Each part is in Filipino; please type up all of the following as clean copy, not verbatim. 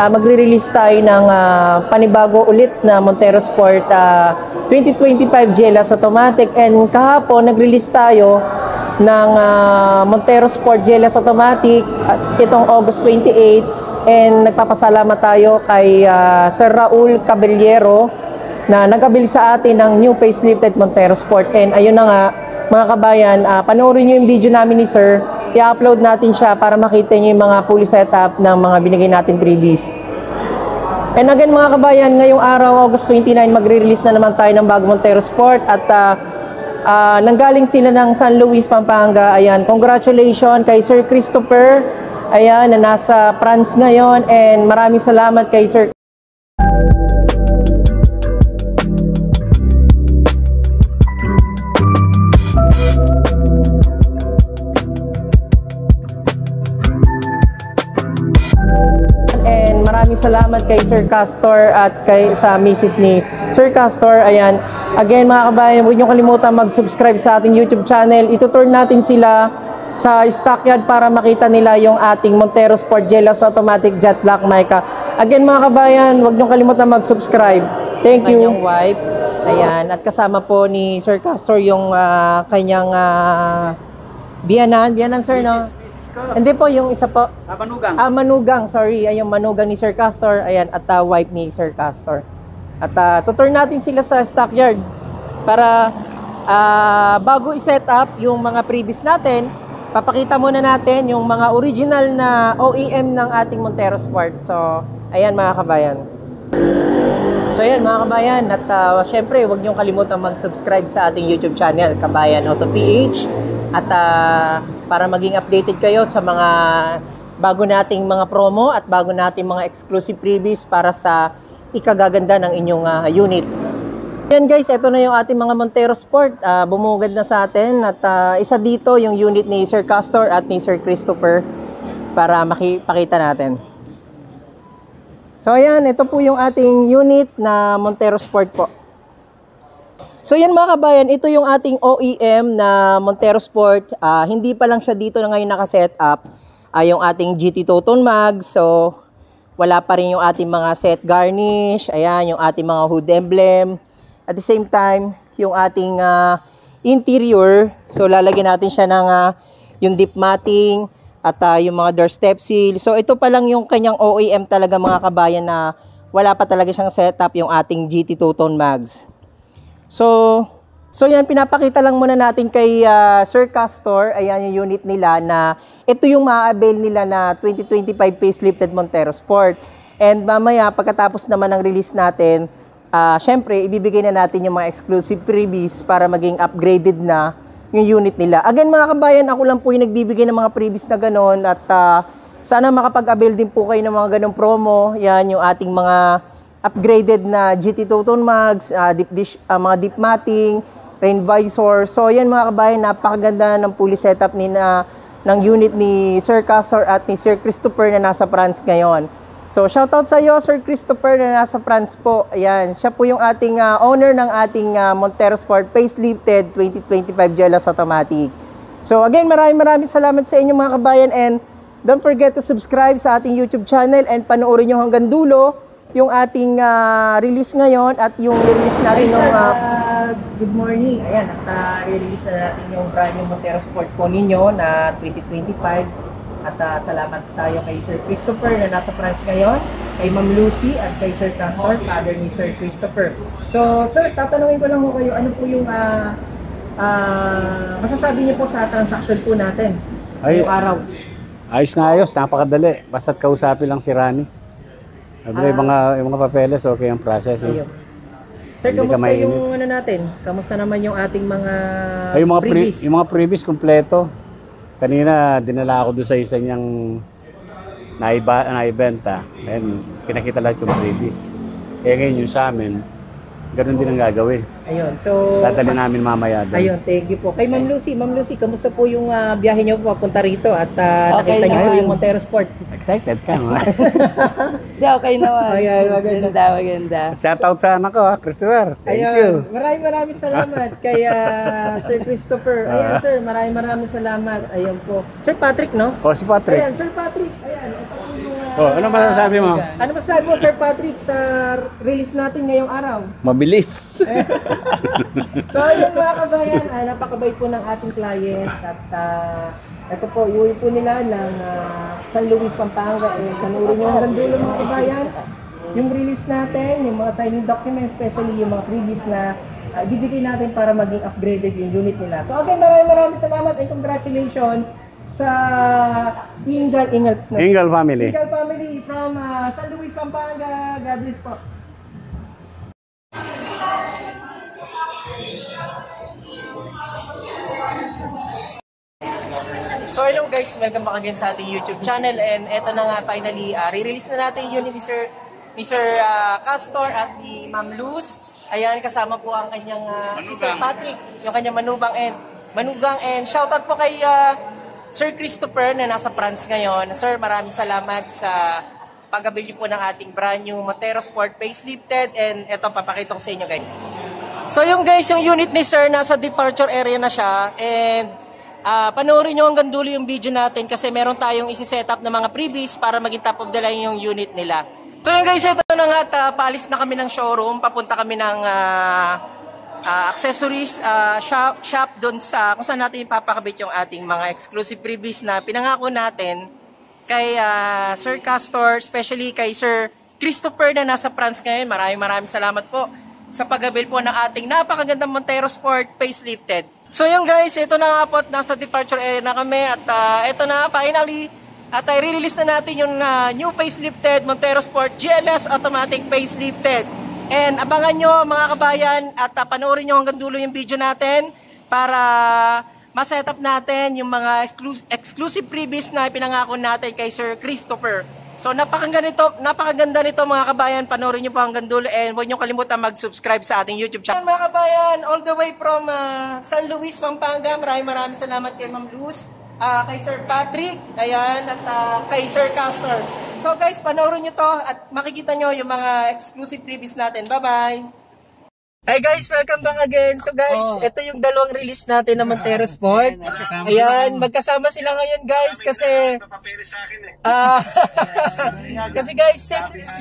magre-release tayo ng panibago ulit na Montero Sport 2025 GLS Automatic. And kahapon, nag-release tayo ng Montero Sport GLS Automatic at itong August 28. And nagpapasalamat tayo kay Sir Raul Caballero na nag-abili sa atin ng new facelifted Montero Sport. And ayun na nga, mga kabayan, panoorin nyo yung video namin ni Sir. I-upload natin siya para makita nyo yung mga fully setup ng mga binigay natin freebies. And again mga kabayan, ngayong araw, August 29, magre-release na naman tayo ng bago Montero Sport. At nanggaling sila ng San Luis, Pampanga. Ayan, congratulations kay Sir Christopher. Ayan, na nasa France ngayon. And maraming salamat kay Sir. Maraming salamat kay Sir Castor at kay sa misis ni Sir Castor. Ayan. Again mga kabayan, huwag niyo kalimutan mag-subscribe sa ating YouTube channel. Ituturn natin sila sa stockyard para makita nila yung ating Montero Sport GLS Automatic Jet Black Mica. Again mga kabayan, huwag niyo kalimutan mag-subscribe. Thank you. Kanyang wife. Ayan. At kasama po ni Sir Castor yung kanyang biyanan. Biyanan sir, no? Hindi po, yung isa po. Manugang. Manugang, sorry. Ay, yung manugang ni Sir Castor. Ayan, at wife ni Sir Castor. At tutur natin sila sa stockyard para bago i-set up yung mga previous natin, papakita muna natin yung mga original na OEM ng ating Montero Sport. So, ayan mga kabayan. So, ayan mga kabayan. At syempre, huwag niyong kalimutan mag-subscribe sa ating YouTube channel, Kabayan Auto PH. At para maging updated kayo sa mga bago nating mga promo at bago nating mga exclusive freebies para sa ikagaganda ng inyong unit. Yan guys, ito na yung ating mga Montero Sport. Bumugad na sa atin at isa dito yung unit ni Sir Castor at ni Sir Christopher para makipakita natin. So ayan, ito po yung ating unit na Montero Sport po. So yan mga kabayan, ito yung ating OEM na Montero Sport. Hindi pa lang siya dito na ngayon nakaset up. Yung ating GT Toton Mag. So wala pa rin yung ating mga set garnish. Ayan, yung ating mga hood emblem. At the same time, yung ating interior. So lalagyan natin siya ng yung deep matting at yung mga door step seal. So ito pa lang yung kanyang OEM talaga mga kabayan na wala pa talaga siyang setup yung ating GT Toton Mags. So yan, pinapakita lang muna natin kay Sir Castor. Ayan yung unit nila na ito yung ma-avail nila na 2025 facelifted Montero Sport. And mamaya, pagkatapos naman ng release natin, syempre, ibibigay na natin yung mga exclusive freebies para maging upgraded na yung unit nila. Again mga kabayan, ako lang po yung nagbibigay ng mga freebies na ganon. At sana makapag-avail din po kayo ng mga ganong promo. Yan yung ating mga upgraded na GT Toton Mags, mga deep matting, rain visor. So yan mga kabayan, napakaganda ng fully setup ng unit ni Sir Castor at ni Sir Christopher na nasa France ngayon. So shoutout sa iyo Sir Christopher na nasa France po. Ayan, siya po yung ating owner ng ating Montero Sport facelifted 2025 GLS Automatic. So again, maraming salamat sa inyo mga kabayan, and don't forget to subscribe sa ating YouTube channel and panoorin nyo hanggang dulo yung ating release ngayon at yung release natin ng good morning. Ayan, at release na natin yung brand new Montero Sport po ninyo na 2025. At salamat tayo kay Sir Christopher na nasa France ngayon, kay Ma'am Lucy at kay Sir Castor, father ni Sir Christopher. So sir, tatanungin ko lang po kayo, ano po yung masasabi niyo po sa transaction po natin ngayong araw? Ayos na ayos, napakadali. Basta't kausapin lang si Rani. Yung mga papeles, okay ang process. Ayun. Sir, kamusta yung ano natin? Kamusta naman yung ating mga freebies? Yung mga freebies, kompleto. Kanina, dinala ako doon sa isa niyang naibenta. Then, pinakita lahat yung freebies. Kaya ngayon yung sa amin, ganun din ang gagawin. Ayun, so dadali namin mamaya doon. Ayun, thank you po. Kay Ma'am Lucy, kamusta po yung biyahe niyo papunta rito at Okay, nakita niyo po yung Montero Sport? Excited ka, no? Hindi, okay naman. Ayan, maganda. Shoutout sa anak ko, Christopher. Thank you. Maraming salamat kay Sir Christopher. Ayan, sir, maraming salamat. Ayun po. Sir Patrick, no? O, si Patrick. Ayan, Sir Patrick. Ayan, ito po yung Oh, ano masasabi mo? Ano masasabi mo, Sir Patrick, sa release natin ngayong araw? Mabilis. So, yun mga kabayan, napakabait po ng ating client at ito po, iuwi po nila ng San Luis, Pampanga. Panurin nyo hanggang dulo mga kabayan. Yung release natin, yung mga signing documents, especially yung mga freebies na ibibigay natin para maging upgraded yung unit nila. So again, maraming salamat and congratulations sa Ingal Family. Ingal family from San Luis, Pampanga. God bless po. So hello guys, welcome back again sa ating YouTube channel, and eto na nga finally, re-release na natin yung unit ni Sir Castor at ni Ma'am Luz. Ayan, kasama po ang kanyang si Sir Patrick, yung kanyang manugang, and shoutout po kay Sir Christopher na nasa France ngayon. Sir, maraming salamat sa pag-abili po ng ating brand new Montero Sport facelifted, and eto papakita ko sa inyo guys. So yung guys, yung unit ni Sir nasa departure area na siya, and panoorin nyo hanggang dulo yung video natin kasi meron tayong isi-set up na mga freebies para maging top of the line yung unit nila. So yun guys, ito na nga at paalis na kami ng showroom, papunta kami ng accessories shop doon sa kung saan natin ipapakabit yung ating mga exclusive freebies na pinangako natin kay Sir Castor, especially kay Sir Christopher na nasa France ngayon. Maraming salamat po sa pag-avail po ng ating napakagandang Montero Sport facelifted. So yung guys, ito na nga po, nasa departure area na kami at ito na finally at i-release na natin yung new facelifted Montero Sport GLS automatic facelifted. And abangan nyo mga kabayan at panoorin nyo hanggang dulo yung video natin para ma-setup natin yung mga exclusive freebies na pinangako natin kay Sir Christopher. So napakaganda nito mga kabayan, panoorin nyo po hanggang dulo, and huwag nyo kalimutan mag-subscribe sa ating YouTube channel. Mga kabayan, all the way from San Luis, Pampanga, maraming salamat kay Ma'am Luz, kay Sir Patrick, ayan, at kay Sir Castor. So guys, panoorin nyo to at makikita nyo yung mga exclusive freebies natin. Bye-bye! Hi guys, welcome back again. So guys, ito yung dalawang release natin na Montero Sport. Ayan, magkasama sila ngayon guys kasi kasi guys,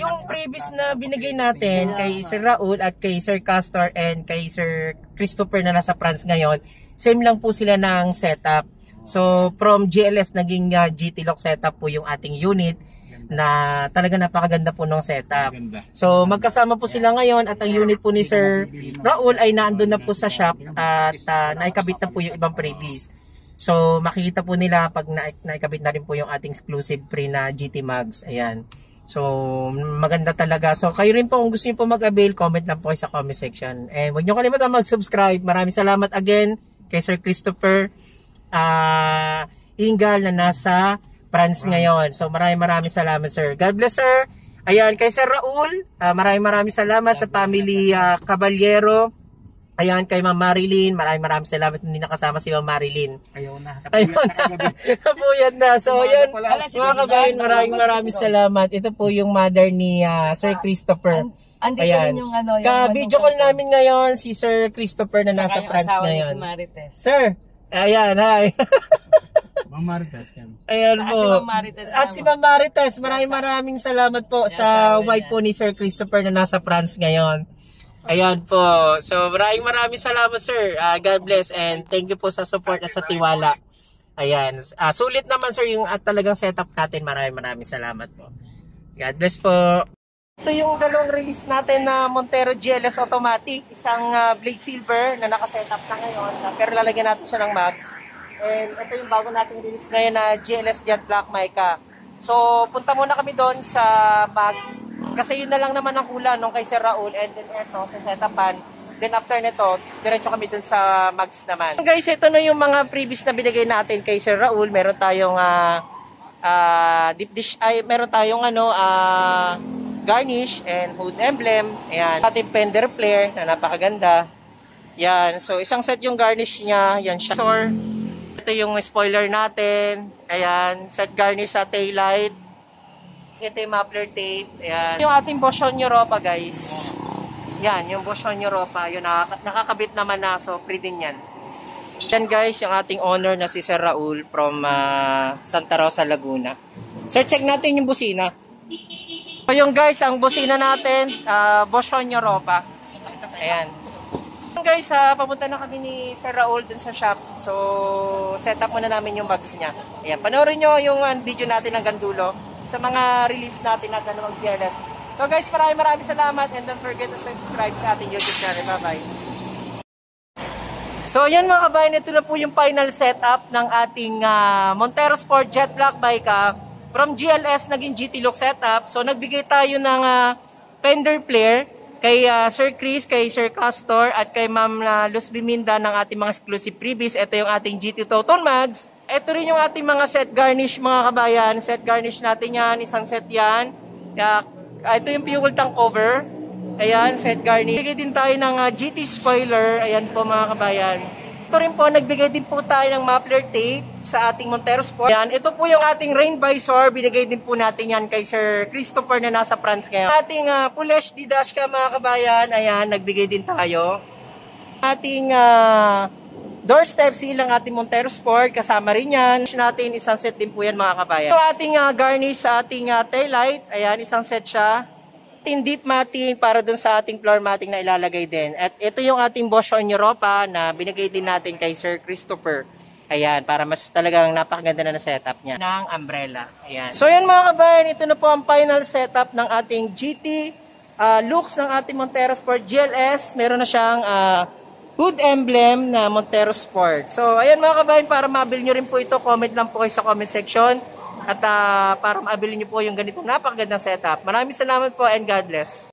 yung previous na binigay natin kay Sir Raul at kay Sir Castor and kay Sir Christopher na nasa France ngayon, same lang po sila ng setup. So from GLS naging GT lock setup po yung ating unit na talaga napakaganda po ng setup. So magkasama po sila ngayon at ang unit po ni Sir Raul ay naandun na po sa shop at naikabit na po yung ibang freebies. So makikita po nila pag naikabit na rin po yung ating exclusive free na GT Mags. Ayan. So maganda talaga. So kayo rin po kung gusto niyo po mag-avail, comment lang po kayo sa comment section. And huwag niyo kalimutan mag-subscribe. Maraming salamat again kay Sir Christopher Ingal na nasa France ngayon. So maraming salamat sir. God bless sir. Ayan, kay Sir Raul, maraming salamat sa family Caballero. Ayan, kay Ma'am Marilyn, maraming salamat, hindi nakasama si Ma'am Marilyn. Ayun na. Napuyat na. So ayan, mga kabayan, maraming salamat. Ito po yung mother ni Sir Christopher. Ayan. Yung ka-video call namin ngayon si Sir Christopher na nasa France ngayon. Si Marites. Sir, ayan, hi. Ma'am Marites yan. Ayan po. At si Ma'am Marites, maraming salamat po sa wife po ni Sir Christopher na nasa France ngayon. Ayan po. So maraming salamat sir. God bless and thank you po sa support at sa tiwala. Ayan. Sulit naman sir yung talagang setup natin. Maraming salamat po. God bless po. Ito yung dalawang release natin na Montero GLS automatic. Isang blade silver na nakasetup na ngayon. Pero lalagyan natin siya ng mags. And ito yung bago nating release ngayon na GLS Jet Black Mica. So punta muna kami doon sa mags. Kasi yun na lang naman ang kulang nung kay Sir Raul. And then ito, sa setapan. Then after nito, diretso kami doon sa mags naman. Guys, ito na yung mga previous na binigay natin kay Sir Raul. Meron tayong deep dish, meron tayong garnish and hood emblem. Ayan. Ating fender flare na napakaganda. Yan. So isang set yung garnish niya. Yan siya. Ito yung spoiler natin. Ayan. Set garnish sa taillight. Ito yung muffler tape. Ayan. Yung ating Boschon Europa guys. Yan. Yung Boschon Europa. Yung nakakabit naman na. So free din yan. Yan guys. Yung ating owner na si Sir Raul from Santa Rosa, Laguna. Sir, check natin yung busina. So yung guys, ang busina natin, Boschon Europa. Ayan. Guys, papunta na kami ni Sir Raul dun sa shop. So, set up muna namin yung bags niya. Ayan, panoorin nyo yung video natin hanggang dulo sa mga release natin na dalawang GLS. So guys, maraming salamat and don't forget to subscribe sa ating YouTube channel. Bye-bye. So ayan mga kabayan, ito na po yung final setup ng ating Montero Sport Jet Black bike. From GLS naging GT look setup. So nagbigay tayo ng fender flare kay Sir Chris, kay Sir Castor at kay Ma'am Luz Biminda ng ating mga exclusive freebies. Ito yung ating GT Toton Mags. Ito rin yung ating mga set garnish mga kabayan. Set garnish natin yan, isang set yan. Ito yung fuel tank cover. Ayan, set garnish. Nagbigay din tayo ng GT spoiler. Ayan po mga kabayan. Ito rin po, nagbigay din po tayo ng muffler tape sa ating Montero Sport. Ayan, ito po yung ating rain visor. Binigay din po natin yan kay Sir Christopher na nasa France ngayon. Ating full HD dashcam mga kabayan. Ayan, nagbigay din tayo. Ating doorstep seal ang ating Montero Sport. Kasama rin yan. Natin, isang set din po yan mga kabayan. Ito ating garnish sa ating taillight. Ayan, isang set siya. Deep matting para dun sa ating floor matting na ilalagay din. At ito yung ating Boschon Europa na binigay din natin kay Sir Christopher. Ayan, para mas talagang napakaganda na setup niya ng umbrella. Ayan. So yan mga kabayan, ito na po ang final setup ng ating GT looks ng ating Montero Sport GLS. Meron na siyang hood emblem na Montero Sport. So ayan mga kabayan, para mabil nyo rin po ito, comment lang po kayo sa comment section. At para maabili niyo po yung ganitong napakagandang setup. Maraming salamat po and God bless.